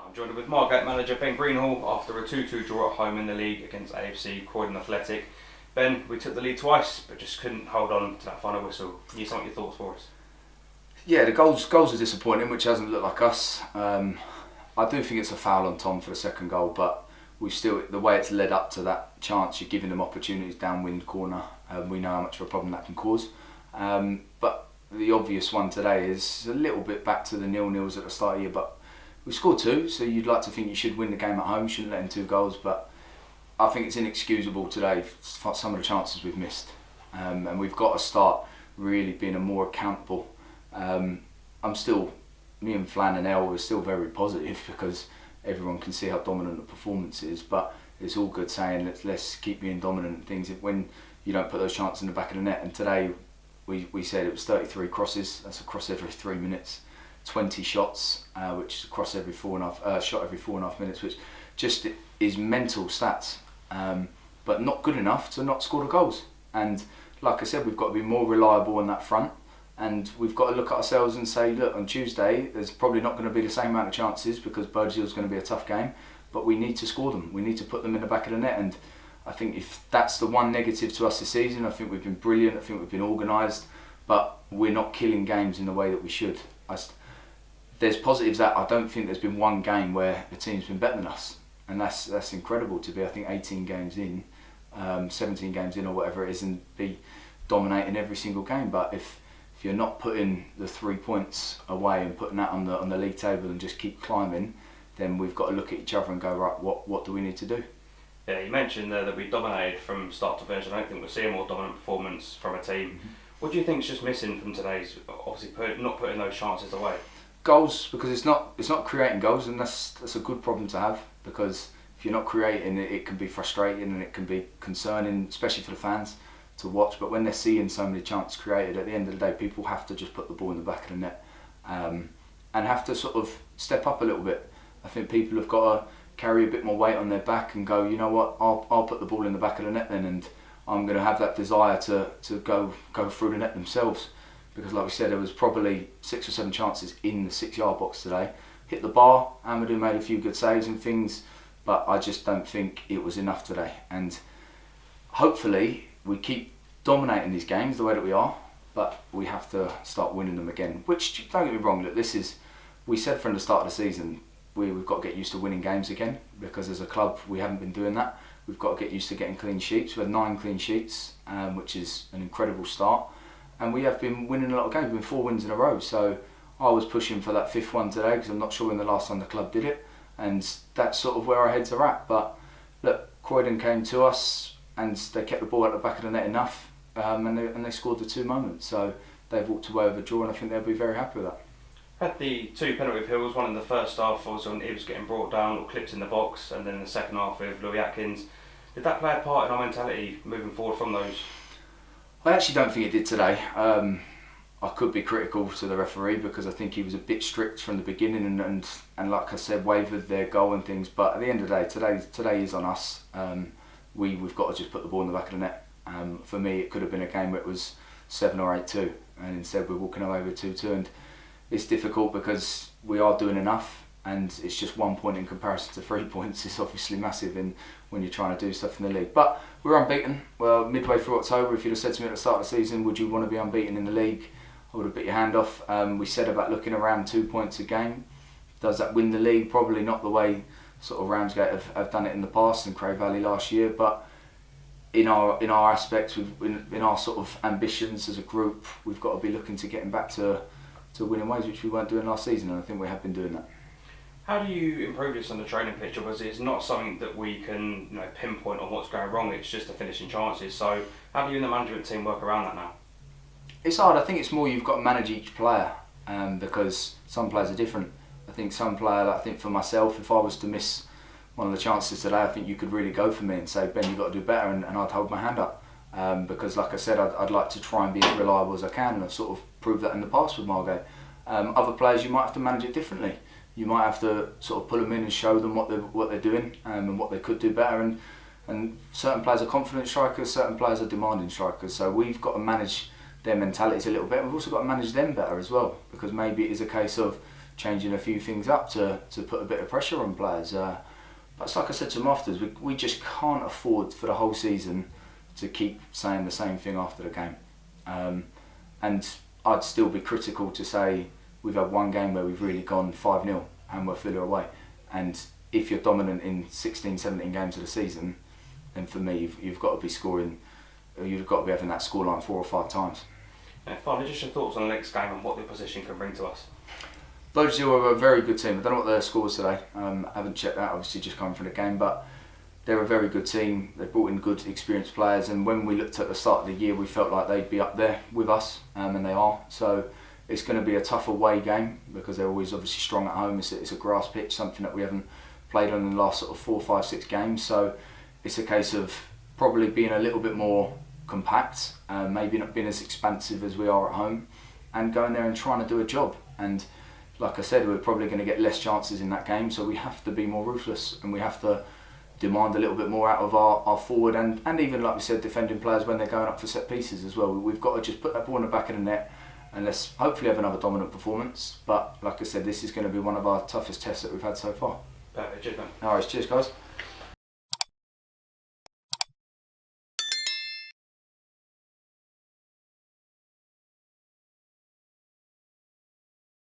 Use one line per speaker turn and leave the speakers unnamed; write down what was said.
I'm joined with Margate manager Ben Greenhalgh after a 2-2 draw at home in the league against AFC Croydon Athletic. Ben, we took the lead twice but just couldn't hold on to that final whistle. Can you sum up your thoughts for us?
Yeah, the goals are disappointing, which hasn't looked like us. I do think it's a foul on Tom for the second goal, but we still, the way it's led up to that chance, you're giving them opportunities downwind corner. We know how much of a problem that can cause. But the obvious one today is a little bit back to the 0-0s at the start of the year, but we scored two, so you'd like to think you should win the game at home, you shouldn't let in 2 goals, but I think it's inexcusable today for some of the chances we've missed. And we've got to start really being a more accountable. Me and Flan and El are still very positive because everyone can see how dominant the performance is, but it's all good saying let's keep being dominant and things when you don't put those chances in the back of the net. And today we said it was 33 crosses, that's a cross every 3 minutes, 20 shots, which is a cross every shot every 4.5 minutes, which just is mental stats, but not good enough to not score the goals. And like I said, we've got to be more reliable on that front. And we've got to look at ourselves and say, look, on Tuesday, there's probably not going to be the same amount of chances because Birdshield's going to be a tough game, but we need to score them. We need to put them in the back of the net. And I think if that's the one negative to us this season, I think we've been brilliant, I think we've been organised, but we're not killing games in the way that we should. There's positives that I don't think there's been one game where the team's been better than us. And that's incredible to be, I think, 18 games in, 17 games in or whatever it is, and be dominating every single game. But if you're not putting the 3 points away and putting that on the league table and just keep climbing, then we've got to look at each other and go, right, what do we need to do?
Yeah, you mentioned there that we dominated from start to finish. I don't think we'll see a more dominant performance from a team. Mm-hmm. What do you think is just missing from today's, obviously not putting those chances away?
Goals, because it's not creating goals, and that's a good problem to have, because if you're not creating it can be frustrating and it can be concerning, especially for the fans to watch. But when they're seeing so many chances created, at the end of the day, people have to just put the ball in the back of the net, and have to sort of step up a little bit. I think people have got to carry a bit more weight on their back and go, you know what, I'll put the ball in the back of the net then, and I'm going to have that desire to go through the net themselves. Because like we said, there was probably 6 or 7 chances in the 6-yard box today. Hit the bar, Amadou made a few good saves and things, but I just don't think it was enough today. And hopefully we keep dominating these games the way that we are, but we have to start winning them again. Which, don't get me wrong, look, we said from the start of the season, we've got to get used to winning games again, because as a club we haven't been doing that. We've got to get used to getting clean sheets. We had 9 clean sheets, which is an incredible start. And we have been winning a lot of games. We've been 4 wins in a row. So I was pushing for that 5th one today because I'm not sure when the last time the club did it. And that's sort of where our heads are at. But look, Croydon came to us and they kept the ball at the back of the net enough, and they scored the 2 moments. So they've walked away with a draw, and I think they'll be very happy with that.
Had the 2 penalty appeals, one in the first half, also when he was getting brought down or clipped in the box, and then in the second half with Louis Atkins. Did that play a part in our mentality moving forward from those?
I actually don't think it did today. I could be critical to the referee because I think he was a bit strict from the beginning and like I said, wavered their goal and things. But at the end of the day, today is on us. We've got to just put the ball in the back of the net. For me, it could have been a game where it was 7 or 8-2, and instead we're walking away with 2-2. And it's difficult because we are doing enough, and it's just 1 point in comparison to 3 points. It's obviously massive when you're trying to do stuff in the league. But we're unbeaten. Well, midway through October, if you'd have said to me at the start of the season, would you want to be unbeaten in the league, I would have bit your hand off. We said about looking around 2 points a game. Does that win the league? Probably not the way sort of Ramsgate have done it in the past and Cray Valley last year. But in our aspects, in our sort of ambitions as a group, we've got to be looking to getting back to winning ways, which we weren't doing last season, and I think we have been doing that.
How do you improve this on the training pitch? Obviously, it's not something that we can pinpoint on what's going wrong. It's just the finishing chances. So, how do you and the management team work around that now?
It's hard. I think it's more you've got to manage each player, because some players are different. I think some player. I think for myself, if I was to miss one of the chances today, I think you could really go for me and say, Ben, you've got to do better, and I'd hold my hand up. Because, like I said, I'd like to try and be as reliable as I can, and I've sort of proved that in the past with Margate. Other players, you might have to manage it differently. You might have to sort of pull them in and show them what they're doing, and what they could do better. And certain players are confident strikers, certain players are demanding strikers. So we've got to manage their mentalities a little bit. We've also got to manage them better as well, because maybe it is a case of changing a few things up to put a bit of pressure on players. But it's like I said to them afterwards, we just can't afford for the whole season to keep saying the same thing after the game. And I'd still be critical to say we've had one game where we've really gone 5-0 and we're Villa away. And if you're dominant in 16, 17 games of the season, then for me you've got to be scoring, you've got to be having that scoreline 4 or 5 times.
And finally, just your thoughts on the next game and what the opposition can bring to us.
Blodersdale are a very good team. I don't know what their score was today. I haven't checked that, obviously just coming from the game, but they're a very good team. They've brought in good experienced players, and when we looked at the start of the year we felt like they'd be up there with us, and they are. So it's going to be a tough away game because they're always obviously strong at home. It's a grass pitch, something that we haven't played on in the last sort of 4, 5, 6 games. So it's a case of probably being a little bit more compact, maybe not being as expansive as we are at home, and going there and trying to do a job. And like I said, we're probably going to get less chances in that game, so we have to be more ruthless and we have to demand a little bit more out of our forward and even, like we said, defending players when they're going up for set pieces as well. We've got to just put that ball in the back of the net and let's hopefully have another dominant performance. But like I said, this is going to be one of our toughest tests that we've had so far.
Perfect, cheers, man.
No worries, cheers guys.